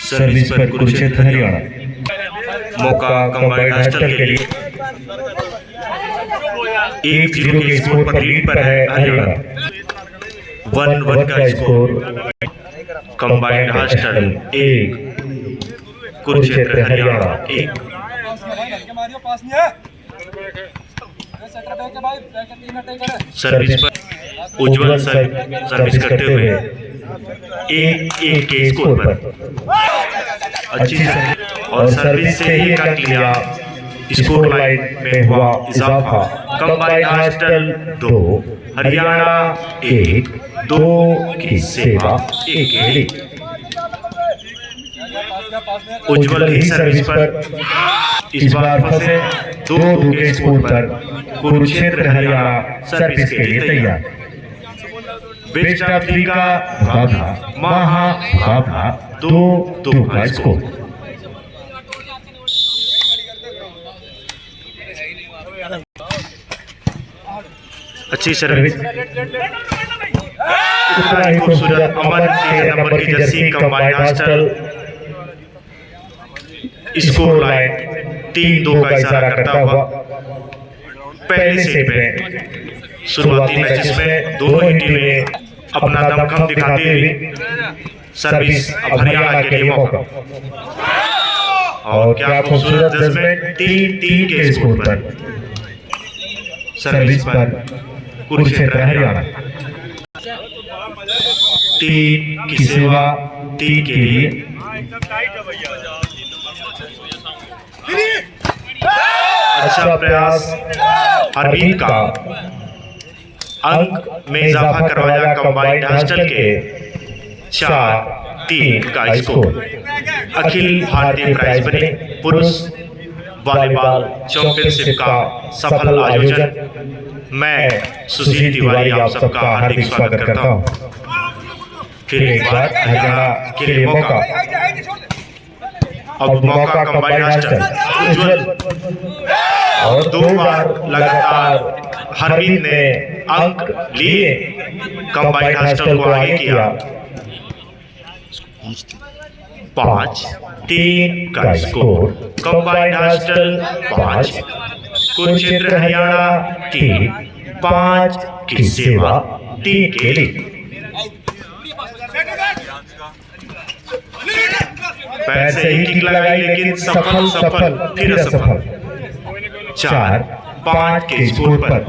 Service पर कुरुक्षेत्र हरियाणा। मौका combined hostel के लिए 1-0 के स्कोर पर लीड पर है हरियाणा। 1-1 का score combined hostel 1 Kurukshetra Haryana 1। Service पर उज्जवल सर्विस करते हुए 1-1 के स्कोर पर अच्छी और सर्विस से ही कट लिया। स्कोर लाइन में हुआ इजाफा। Combined hostel 2 Haryana 1। 2 की सेवा 1। उज्जवल ही सर्विस पर इस बार फंसे 2-2 के स्कोर पर कुरुक्षेत्र हरियाणा सर्विस के लिए तैयार। बेस्ट ऑफ 3 का मुकाबला महामुकाबला 2-2 का स्कोर। अच्छी सर्विस इतना ही खूबसूरत अमन के नंबर की Jersey combined hostel. Score line 3-2 का इशारा करता हुआ पहले सेट में शुरुआती मैचेस में दोनों ही टीमें अपना दमखम दिखाते हुए सर्विस अब हरियाणा के लिए मौका। और क्या खूबसूरत जजमेंट 3-3 के स्कोर पर सर्विस पर कुरुक्षेत्र हरियाणा 3 की सेवा 3 के लिए। अच्छा प्रयास हरमीत का अंक में इजाफा करवाया कंबाइंड हॉस्टल के 4-3 का स्कोर। अखिल भारतीय प्राइज बने पुरुष वॉलीबॉल चैंपियनशिप का सफल आयोजन। मैं सुशील तिवारी आप सबका हार्दिक स्वागत करता हूं। फिर एक बार हरियाणा के लिए मौका। अब मौका कंबाइंड हॉस्टल उज्जवल और 2 बार लगातार हरमीत ने अंक लिए कंबाइंड हॉस्टल को आगे किया। 5-3 का score combined hostel 5 Kurukshetra Haryana 3। 5 की सेवा 3 के लिए। पैर से ही किक लगाई लेकिन सफल फिर असफल। 4-5 के स्कोर पर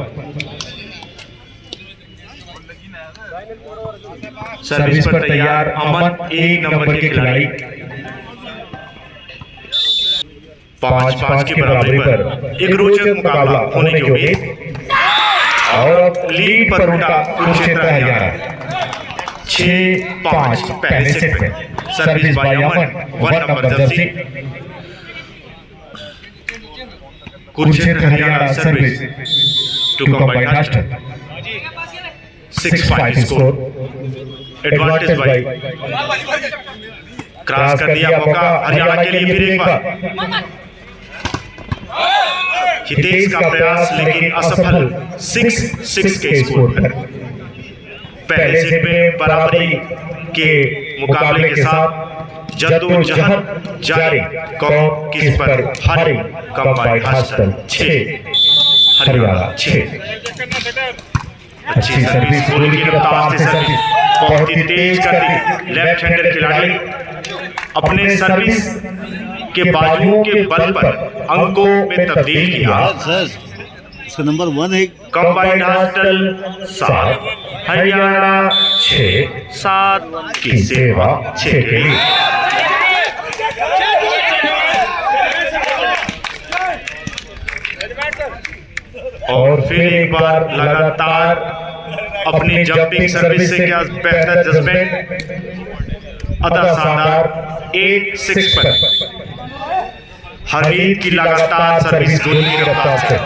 सर्विस पर तैयार अमन 1 नंबर के खिलाड़ी। 5-5 की बराबरी पर एक रोचक मुकाबला होने की उम्मीद। और लीड पर उठा कुरुक्षेत्र हरियाणा 6-5 पहले सेट में। Service by Aman 1 number jersey. Kurukshetra Haryana service to combined hostel 6-5 score. Advantage by cross कर दिया। मौका हरियाणा के लिए फिर एक बार। हितेश का प्रयास लेकिन असफल। 6-6 के स्कोर पर पहले सेट में बराबरी के मुकाबले के साथ जद्दोजहद जारी। कौन किस पर हारी कंबाइंड हॉस्टल 6 हरियाणा 6। अच्छी सर्विस गोली की रफ्तार से सर्विस बहुत ही तेज कर दी। लेफ्ट हैंडर खिलाड़ी अपने सर्विस के बाजुओं के बल पर अंकों में तब्दील किया। इसका नंबर 1 है। Combined hostel 7 Haryana 6। 7 की सेवा 6 के लिए। और फिर एक बार लगातार अपनी जंपिंग सर्विस से क्या बेहतर जजमेंट। अदा शानदार 8-6 पर हरमीत की लगातार सर्विस गोली की रफ्तार से।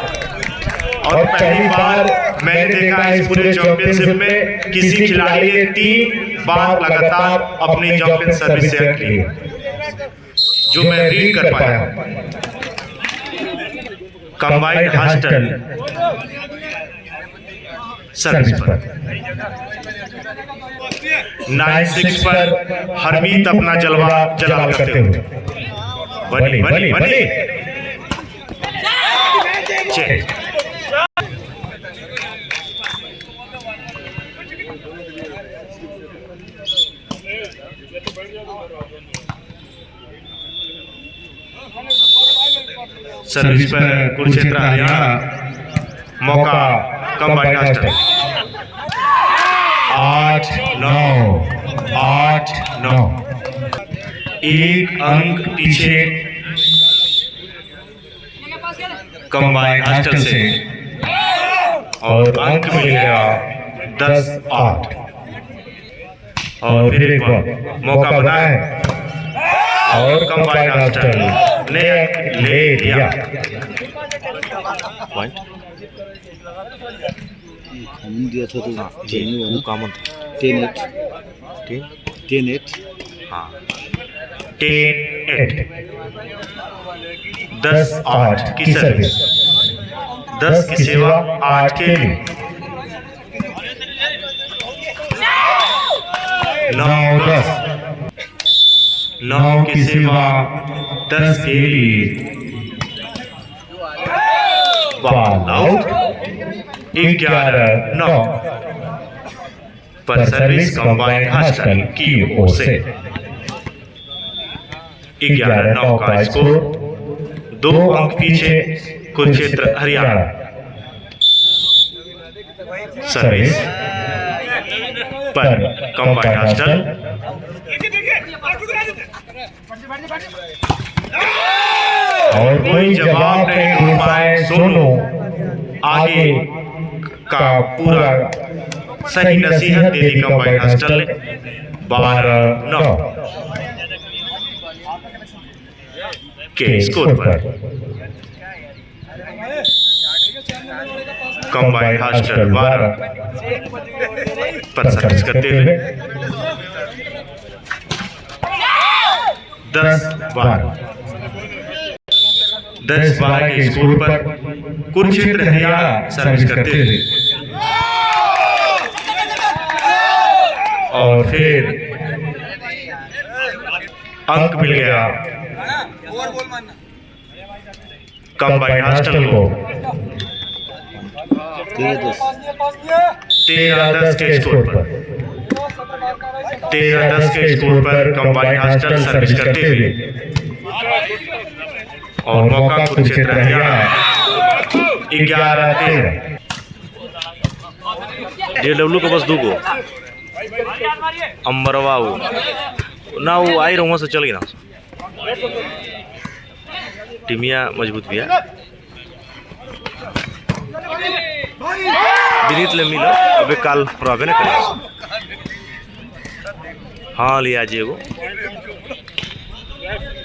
और पहली बार मैंने देखा है इस पूरे चैंपियनशिप में किसी खिलाड़ी ने 3 बार लगातार अपनी जंपिंग सर्विस से अंक लिए, जो मैं रीड कर पाया। कंबाइंड हॉस्टल सर्विस पर 9-6 पर हरमीत अपना जलवा जलाल करते हुए बनी बनी बनी चेक। सर्विस पर कुरुक्षेत्र हरियाणा, मौका कंबाइंड हॉस्टल। 8-9 एक अंक पीछे कंबाइंड हॉस्टल से और अंक मिल गया 10-8। और फिर एक बार मौका बना है और कंबाइंड हॉस्टल ने ले लिया पॉइंट। हम दिया था तो वो कॉमन 10-8 हाँ 10-8 10-8 की सर्विस, 10 की सेवा 8 के लिए। 9 की सेवा 10 के लिए। Ball out. 11-9 पर सर्विस कंबाइंड हॉस्टल की ओर से। 11-9 का स्कोर, 2 अंक पीछे कुरुक्षेत्र हरियाणा। सर्विस पर कंबाइंड हॉस्टल और कोई जवाब नहीं ढूंढ पाए सोनू। आगे का पूरा सही नसीहत दे दी कंबाइंड हॉस्टल ने। 12-9 के स्कोर पर कंबाइंड हॉस्टल 12 पर सर्विस करते हुए 10-12 के स्कोर पर कुरुक्षेत्र हरियाणा सर्विस करते हुए। और फिर अंक मिल गया कंबाइंड हॉस्टल को। 13-10 के स्कोर पर 13-10 के स्कोर पर कंबाइंड हॉस्टल सर्विस करते हुए। और मौका कुरुक्षेत्र हरियाणा 11-13। JW को बस दो को अम्बरवा ना वो आई रहा से चल गया ना। टीमिया मजबूत भी है। विनीत ले मिला अबे काल प्रभाव ना करे। हाँ लिया जी वो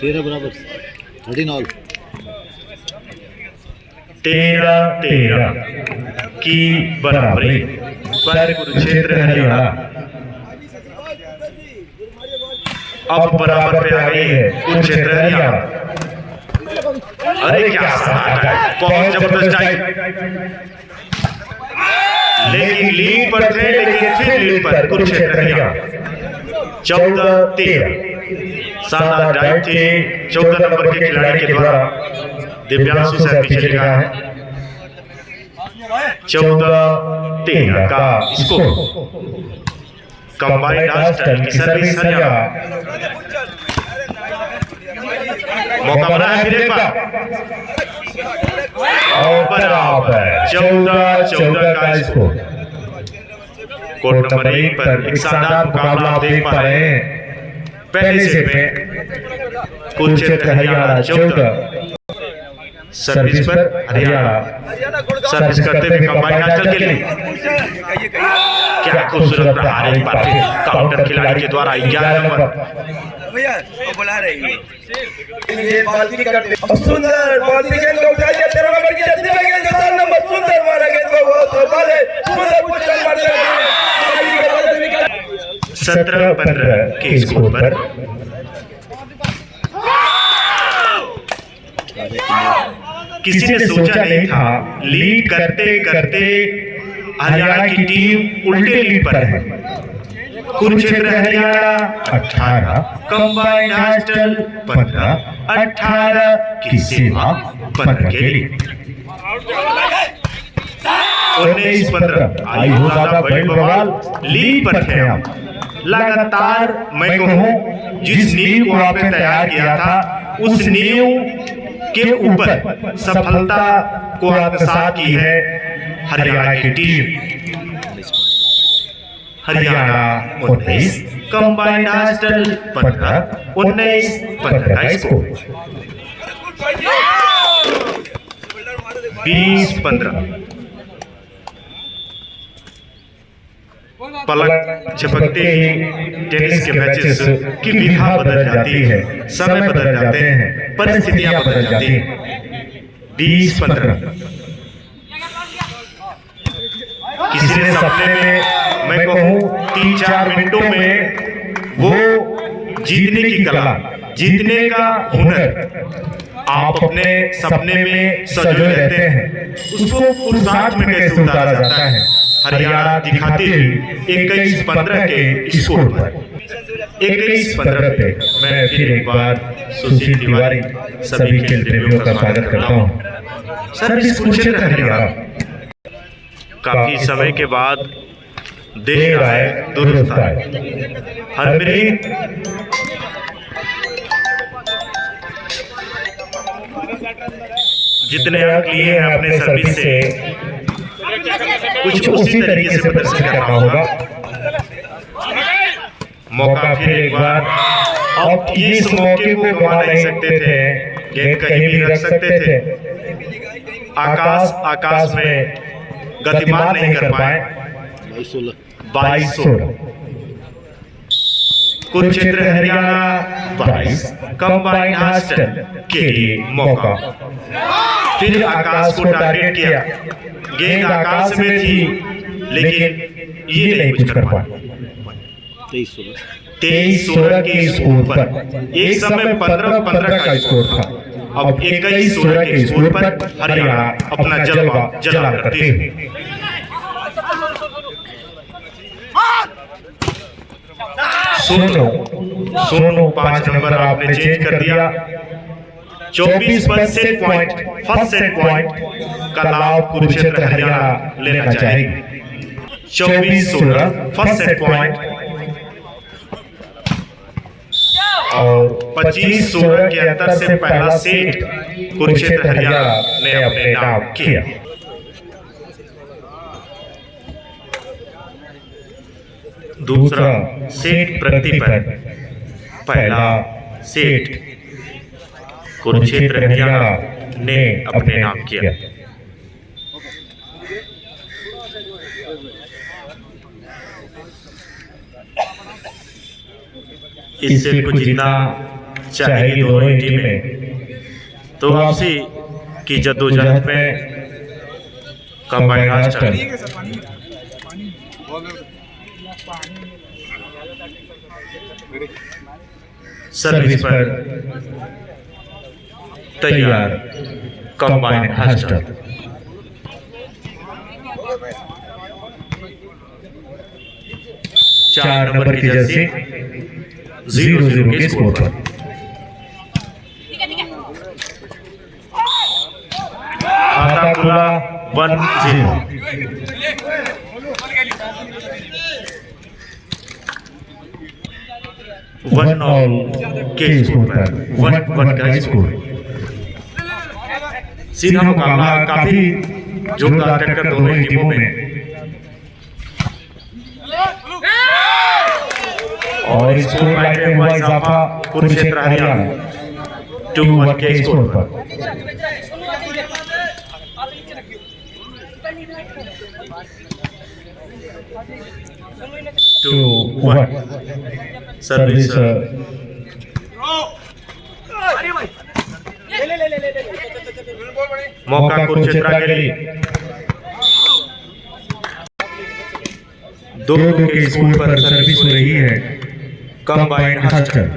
13 बराबर 13 ऑल। 13-13 की बराबरी पर कुरुक्षेत्र हरियाणा अब बराबर पे आ गई है कुरुक्षेत्र हरियाणा। अरे क्या सन्नाटा है, बहुत जबरदस्त टाइम। लेकिन लीड पर थे, लेकिन फिर लीड पर कुरुक्षेत्र हरियाणा 14-13। शानदार ड्राइव थी 14 नंबर के खिलाड़ी के द्वारा। दिव्यांशु सर पीछे लगा है। 14-13 का स्कोर। कंबाइंड हॉस्टल की सर्विस हरियाणा। मौका बना है फिर एक बार और बराबर 14-14 का स्कोर। कोर्ट नंबर 1 पर एक शानदार मुकाबला आप देख पा रहे हैं। पहले सेट में कुरुक्षेत्र हरियाणा 14 सर्विस पर हरियाणा सर्विस करते हुए कंबाइंड हॉस्टल के लिए। क्या खूबसूरत प्रहार एक बार फिर काउंटर खिलाड़ी के द्वारा। 11 नंबर भैया वो बुला रही है ये बातचीत करते सुंदर बॉल गेंद को उठा दिया 13 नंबर की जल्दी में गेंद 7 नंबर सुंदर मारा गेंद को वो तो बाले सुंदर पुशल मारते हैं। 17-15 के स्कोर पर किसी ने सोचा नहीं था लीड करते करते हरियाणा की टीम उल्टे लीड पर है। कुरुक्षेत्र हरियाणा 18, कंबाइंड हॉस्टल 15, 18 की सेवा 15 के लिए 19-15 आई हो ज्यादा बड़ी बवाल लीड पर थे हम। लगातार मैं कहूं जिस नींव को आपने तैयार किया था उस नींव के ऊपर सफलता को आत्मसात की है हरियाणा की टीम। हरियाणा 19, कंबाइंड हॉस्टल 15, 19-15 का स्कोर 20-15। पलक झपकते ही टेनिस के मैचेस की विधा बदल जाती है, समय बदल जाते हैं, परिस्थितियां बदल जाती हैं। 20-15 किसी ने सपने में मैं कहूं 3-4 मिनटों में वो जीतने की कला, जीतने का हुनर आप अपने सपने में सजोए रहते हैं, उसको पुरुषार्थ में कैसे उतारा जाता है। हरियाणा दिखाती हुई 21-15 के स्कोर पर 21-15 पे मैं फिर एक बार सुशील तिवारी सभी खेल प्रेमियों का स्वागत करता हूं। सर्विस कुरुक्षेत्र हरियाणा काफी समय के बाद देर आए दुरुस्त आए। हरप्रीत जितने अंक लिए हैं अपने सर्विस से कुछ उसी तरीके से प्रदर्शन करना होगा। मौका फिर एक बार, अब इस मौके को गवा नहीं सकते थे, गेंद कहीं भी रख सकते थे। आकाश में गतिमान नहीं कर पाए। 22-16 कुरुक्षेत्र हरियाणा 22, कंबाइंड हॉस्टल के लिए मौका। फिर आकाश को टारगेट किया, गेंद आकाश में थी लेकिन ये नहीं कुछ कर पाए। 23-16 के स्कोर पर एक समय 15-15 का स्कोर था, अब 21-16 के स्कोर पर हरियाणा अपना जलवा जला करते हैं। सोनू 5 नंबर आपने चेंज कर दिया। 24 पर set point, first set point का लाभ कुरुक्षेत्र हरियाणा लेना चाहेगी। 24-16 फर्स्ट सेट पॉइंट और 25-16 के अंतर से पहला सेट कुरुक्षेत्र हरियाणा ने अपने नाम किया। दूसरा सेट प्रगति पर पहला सेट कुरुक्षेत्र हरियाणा ने अपने नाम किया। इस सेट को जीतना चाहेगी दोनों ही टीमें, तो वापसी की जद्दोजहद में कंबाइंड हॉस्टल सर्विस पर तैयार कंबाइंड हॉस्टल। चार नंबर की जर्सी 0-0 के स्कोर पर खाता खुला 1-0। 1-0 के स्कोर पर 1-1 का स्कोर। सीधा मुकाबला, काफी जोरदार टक्कर दोनों ही टीमों में, और स्कोर लाइन में हुआ इजाफा कुरुक्षेत्र हरियाणा 2-1 के स्कोर पर। सर्विस मौका कुरुक्षेत्र के लिए 2-2 के स्कोर पर सर्विस हो रही है कंबाइंड हॉस्टल।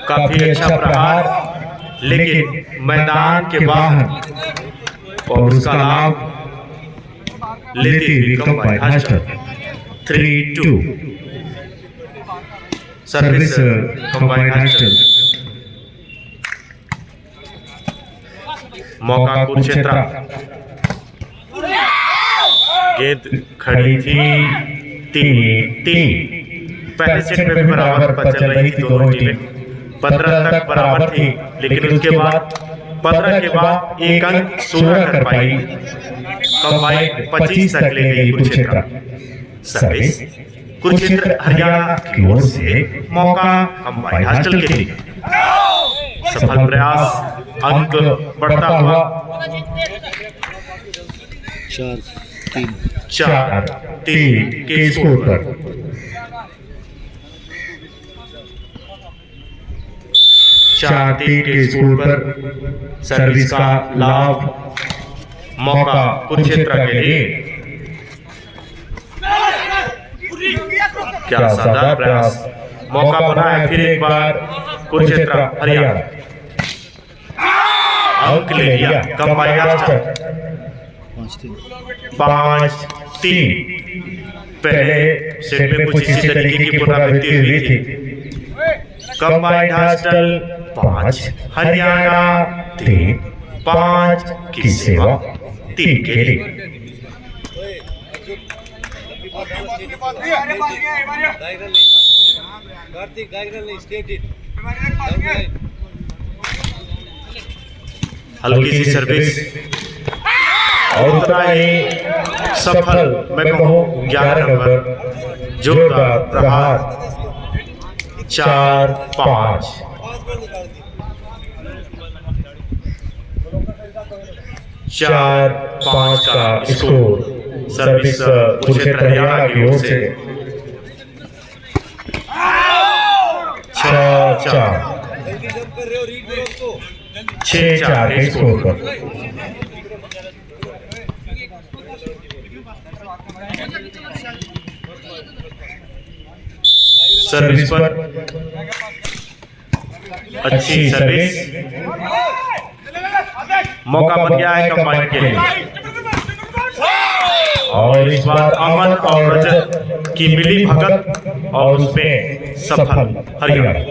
काफी अच्छा प्रहार, लेकिन मैदान के बाहर और उसका लाभ लेती हुई combine hostel 3-2 service combine hostel. मौका कुरुक्षेत्र, गेंद खड़ी थी 3-3। पहले सेट में भी बराबर पर चल रही थी दोनों टीमें, 15 तक बराबर थी, लेकिन उसके बाद 15 के बाद एक अंक 16 कर पाई, कंबाइन 25 तक ले गई कुरुक्षेत्र। सर्विस कुरुक्षेत्र हरियाणा की ओर से मौका कंबाइन हास्टल के लिए, सफल प्रयास, अंक बढ़ता हुआ 4-3 के स्कोर पर। 4-3 के स्कोर पर सर्विस का लाभ, मौका कुरुक्षेत्र के लिए। क्या शानदार प्रयास, मौका बना है फिर एक बार कुरुक्षेत्र हरियाणा, अंक ले लिया कंबाइन हास्टल 5-3। पहले सेट में कुछ इसी तरीके की पुनरावृत्ति हुई थी। कंबाइन हास्टल 5 हरियाणा 3, 5 की सेवा 3 के लिए। हल्की सी सर्विस और उतना ही सफल, मैं कहूँ 11 नंबर, जोरदार प्रहार 4-5। 4-5 का स्कोर सर्विस कुरुक्षेत्र हरियाणा की ओर से। 6-4 के स्कोर पर। सर्विस पर अच्छी सर्विस, मौका बन गया है कंबाइन के लिए, और इस बार अमन और रजत की मिली भगत और उसमें सफल हरियाणा।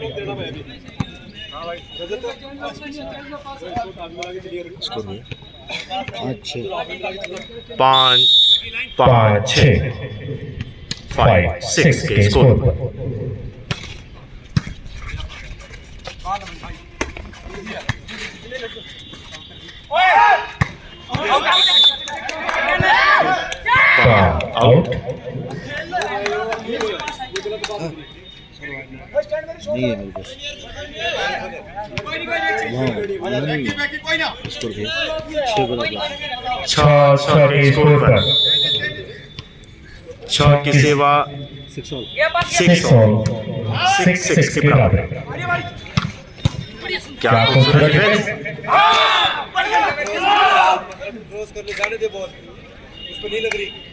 5-6 के स्कोर पर। आउट। नहीं है मेरे पास। स्कोर के 6 के स्कोर पर। 6 की सेवा 6 के बराबर। क्या खूबसूरत डिफेंस,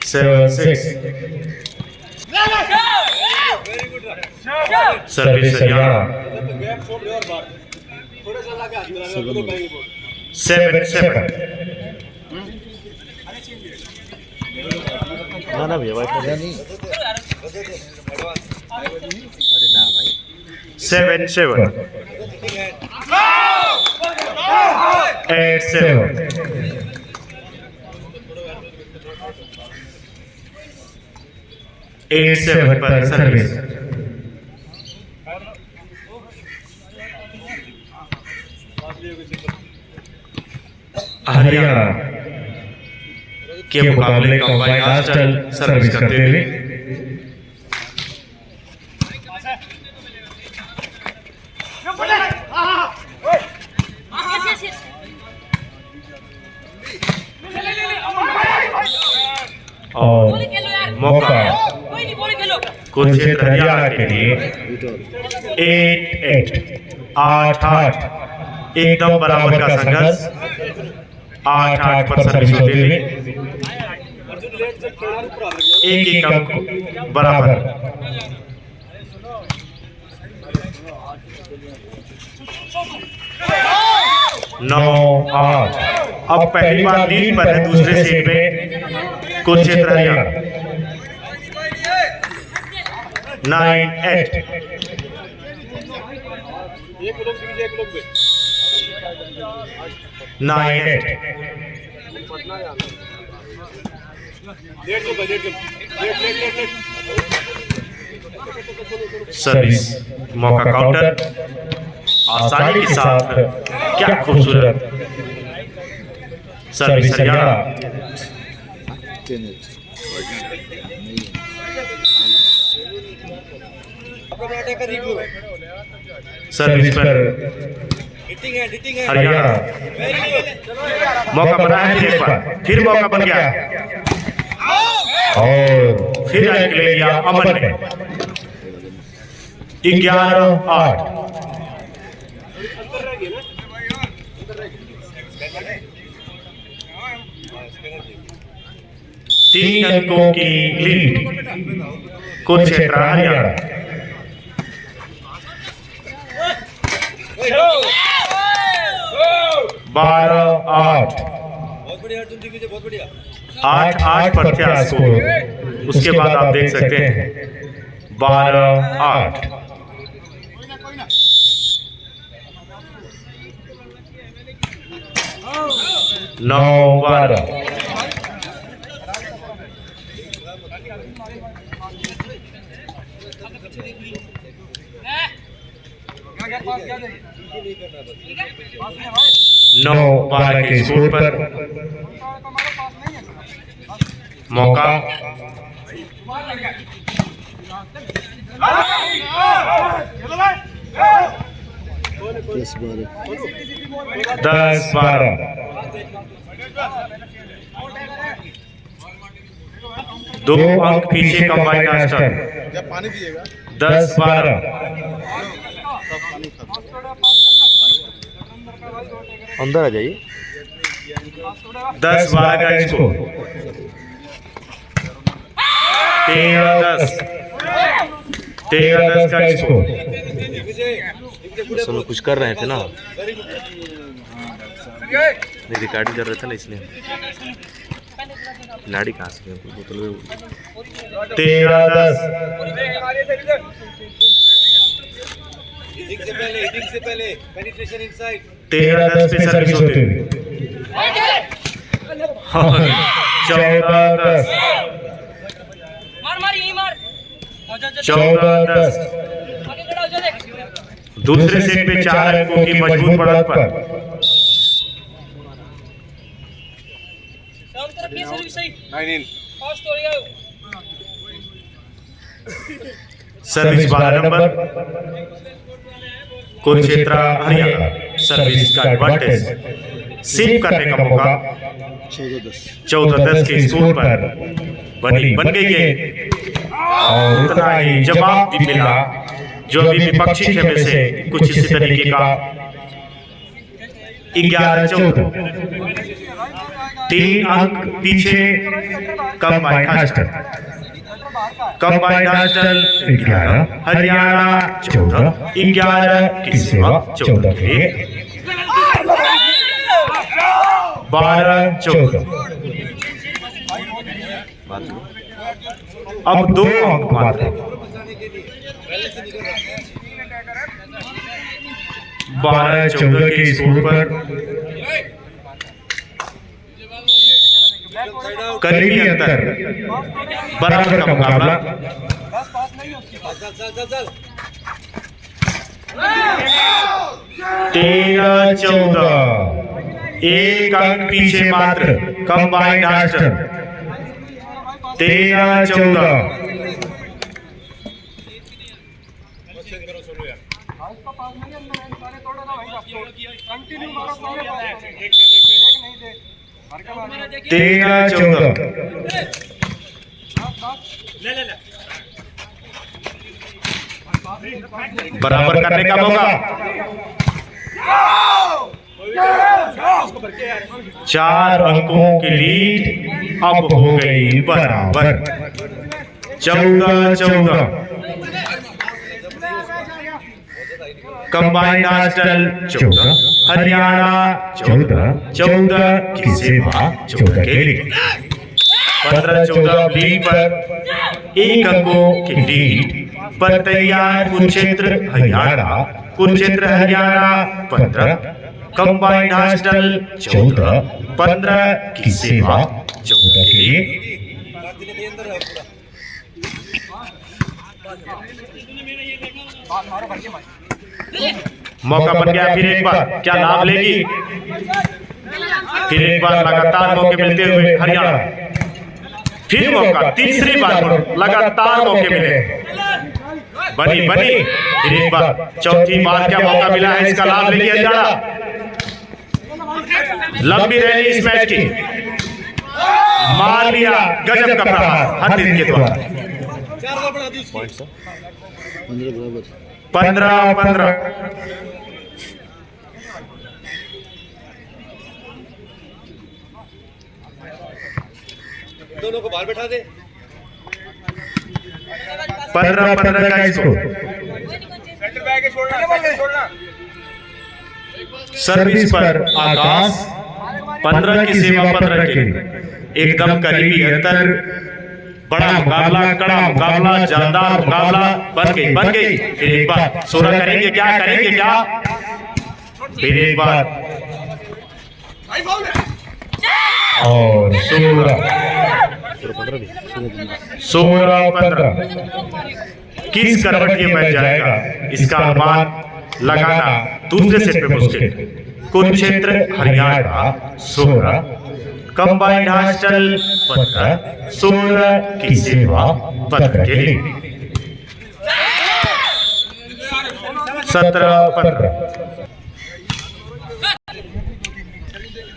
7-6। सर्विस हरियाणा 7-7। ना भैया वाइफ नहीं 7-7। 8-7। 8-7 पर सर्विस। हरियाणा के मुकाबले कंबाइन हास्टल सर्विस करते हुए और मौका कुरुक्षेत्र हरियाणा के लिए 8-8। 8-8 एकदम बराबर का संघर्ष। 8-8 पर सर्विस होते हुए एक अंक बराबर। नौ 8। अब पहली बार लीड पर है दूसरे सेट में कुरुक्षेत्र हरियाणा 9-8 9-8 सर्विस मौका काउंटर आसानी के साथ क्या खूबसूरत सर्विस हरियाणा सर्विस पर हरियाणा मौका बना है फिर मौका बन गया और फिर ले लिया अमन ने 11-8 3 अंकों की लीड कुरुक्षेत्र हरियाणा 12-8 8-8 पर थे स्कोर। उसके बाद आप देख सकते हैं 12-8 9-12 9-12 के स्कोर पर मौका 10-12 2 अंक पीछे कंबाइंड मास्टर 10-12 अंदर आ जाइए 10-12 का स्कोर 13-10 का स्कोर उस समय कुछ कर रहे थे ना, नहीं रिकॉर्डिंग कर रहे थे ना, इसलिए नाड़ी कहाँ से बोतल में 13-10 13-10 पे सर्विस होती हुई 14-10 14-10 दूसरे सेट पे 4 अंकों की मजबूत बढ़त पर service 12 number Kurukshetra Haryana. Service का एडवांटेज सिप करने का मौका 14-10 के स्कोर पर बन गई है और उतना ही जवाब भी मिला जो अभी विपक्षी खेमे से कुछ इसी तरीके का 11-14 3 अंक पीछे कंबाइंड मास्टर 11 हरियाणा 14 11 की सेवा 14 के 12-14 अब 2 अंक मात्र 12-14 के स्कोर पर करीबी अंतर बराबर का मुकाबला 13-14 1 अंक पीछे मात्र कंबाइंड मास्टर 13-14 13-14 बराबर करने का मौका 4 अंकों की लीड अब हो गई बराबर 14-14 कंबाइंड मास्टर 14 हरियाणा 14 की सेवा 14 के लिए 15-14 लीड पर 1 अंकों की लीड पर तैयार कुरुक्षेत्र हरियाणा। कुरुक्षेत्र हरियाणा 15, कंबाइंड हॉस्टल 14, 15 की सेवा 14 के लिए। मौका बन गया फिर एक बार, क्या लाभ लेगी? फिर एक बार लगातार मौके मिलते हुए हरियाणा। फिर मौका, तीसरी बार लगातार मौके मिले। बनी फिर एक बार, चौथी बार क्या मौका मिला है, इसका लाभ लेगी हरियाणा। लंबी रैली इस मैच की, मार लिया गजब का प्रहार हर दिन के द्वारा। 15-15 दोनों को बाहर बैठा दे। 15-15 का स्कोर। सर्विस पर आकाश, 15 की सेवा 15 के लिए। एकदम करीबी अंतर, बड़ा मुकाबला, कड़ा मुकाबला, जानदार मुकाबला बन गई। फिर एक बार 16 करेंगे क्या? फिर एक बार और 16-15 किस करवट ये मैच जाएगा, इसका अनुमान लगाना दूसरे सेट पे मुश्किल। कुरुक्षेत्र हरियाणा 16, कंबाइंड हॉस्टल 15, 16 की सेवा 15 के लिए। 17-15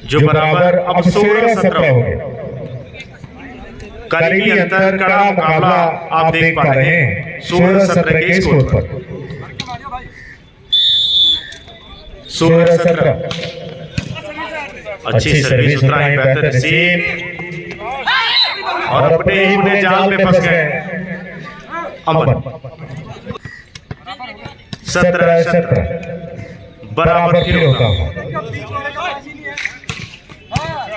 जो बराबर अब 16-17 हो गए। करीबी अंतर, कड़ा मुकाबला आप देख पा रहे हैं 16-17 के स्कोर पर। 16-17 अच्छी सर्विस उतराई, बेहतर रिसीव और अपने जाल में फंस गए अमन। 17-17 बराबर फिर होता हुआ।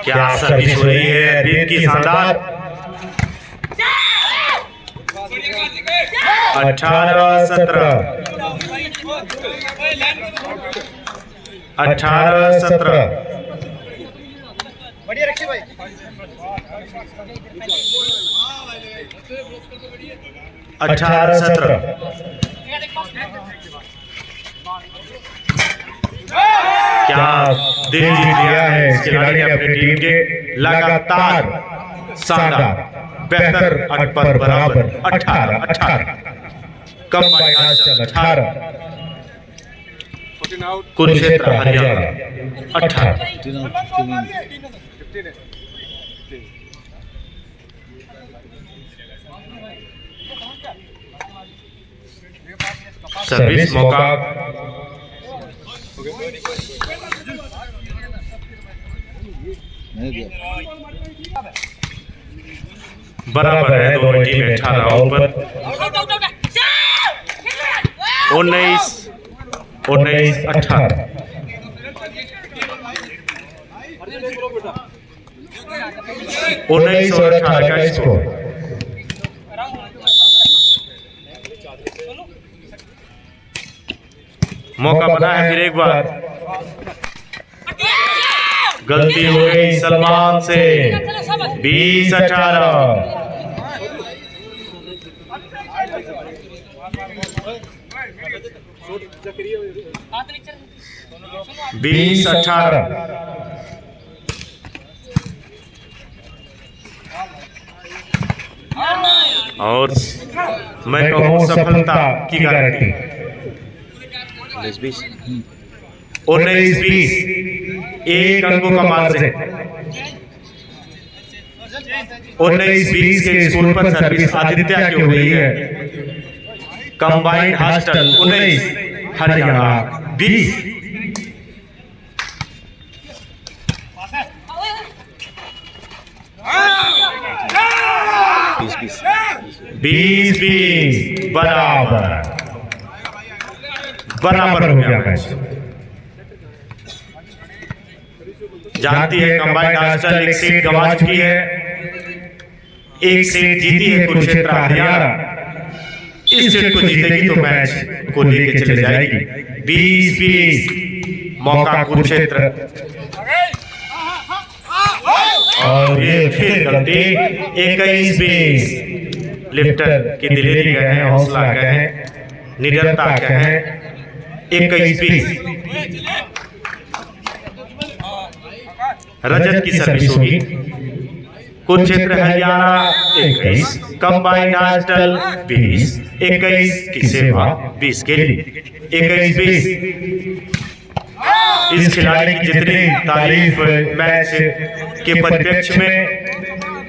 क्या सर्विस हो रही है दिन की शानदार। 18-17 बढ़िया रखिए भाई। 18-17 क्या दिल जीत लिया है इस खिलाड़ी ने अपनी टीम के। लगातार शानदार, बेहतर पर बराबर 18-18 combined hostel 18, Kurukshetra Haryana 18। Service मौका, बराबर है दोनों टीम 18 ओवर। 19-18 19 और 18 का स्कोर। मौका बना है फिर एक बार, गलती हो गई सलमान से। 20-18 20-18 और मैं कहूँ सफलता की गारंटी। 19-20 एक अंकों का मार्जिन। 19-20 के स्कोर पर सर्विस आदित्य की हो रही है। Combined hostel 19, Haryana 20। 20-20 बराबर हो गया मैच। जानती है कंबाइंड हॉस्टल एक सीट गंवा चुकी है। एक सेट जीती है कुरुक्षेत्र हरियाणा। इस सेट को जीतेगी तो मैच को लेके चले जाएगी 20-20। मौका कुरुक्षेत्र, और ये फिर गलती 21-20। लिफ्टर की दिलेरी गए हैं, हौसला गए हैं, निडरता गए हैं। 21-20 रजत की सर्विस होगी। कुरुक्षेत्र हरियाणा 21, कंबाइंड आर्टल 20, 21 की सेवा 20 के लिए 21-20। इस खिलाड़ी की जितनी तारीफ मैच के परिप्रेक्ष्य में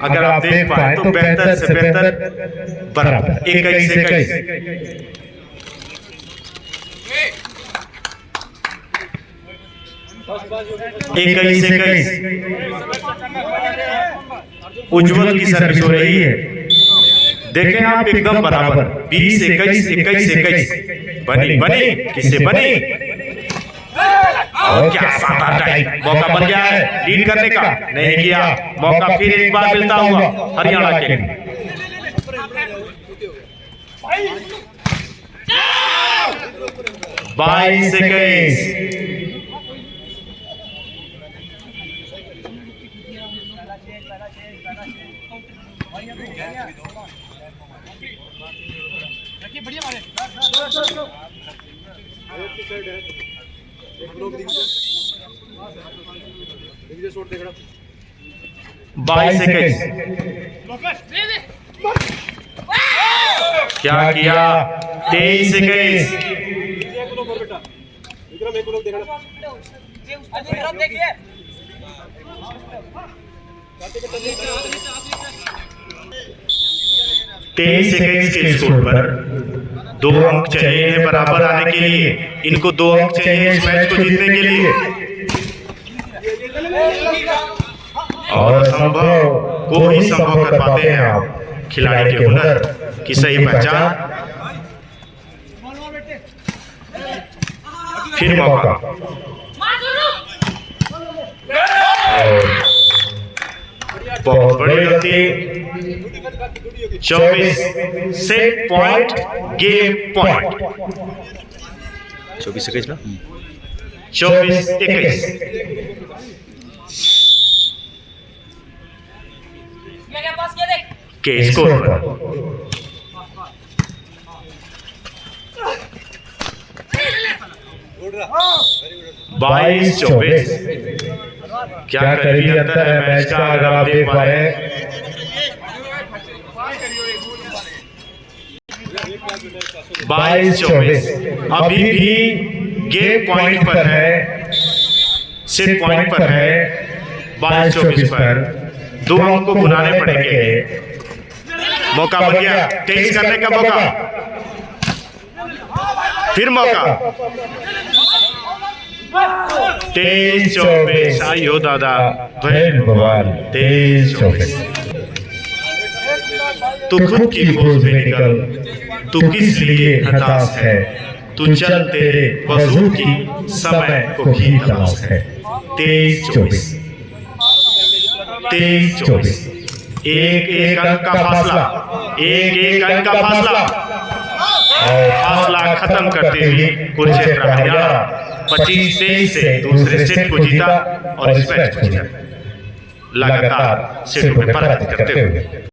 अगर आप देख पाए तो बेहतर से बेहतर बराबर 21-21। उज्जवल की सर्विस हो रही है। देखें आप एकदम बराबर 20-21, 21-21। बनी बनी किससे बनी, और क्या शानदार टाइम। मौका बन गया है लीड करने का, नहीं किया। मौका फिर एक बार मिलता हुआ हरियाणा के लिए। बाईस 21। बाईस 21। क्या किया 23-21। तेईस 21 के स्कोर पर 2 अंक चाहिए है बराबर आने के लिए। इनको 2 अंक चाहिए इस मैच को जीतने के लिए। और संभव को ही संभव कर पाते हैं आप खिलाड़ी के हुनर की सही पहचान। फिर मौका, बहुत बड़ी गलती। 24 सेट पॉइंट, गेम पॉइंट। 24-21 ना। 24-21 के स्कोर पर। बाईस 24। क्या करीबी अंतर है मैच का अगर आप देख पा रहे हैं। 22-24 अभी भी गेम पॉइंट पर है, सेट पॉइंट पर है। 22-24 पर 2 अंक को बुलाने पड़ेंगे। मौका बन गया तेज करने का मौका, फिर मौका। 23-24 आई हो दादा भगवान। 23-24 तू खुद की खोज में निकल, तू किस लिए हताश है, तू चल तेरे वजू की समय को भी तलाश है। 23-24 23-24 एक अंक का फासला, एक अंक का फासला, और फासला खत्म करते हुए कुरुक्षेत्र हरियाणा 25-23 से दूसरे सेट को जीता और इस मैच को जीता, लगातार सेटों में पराजित करते हुए।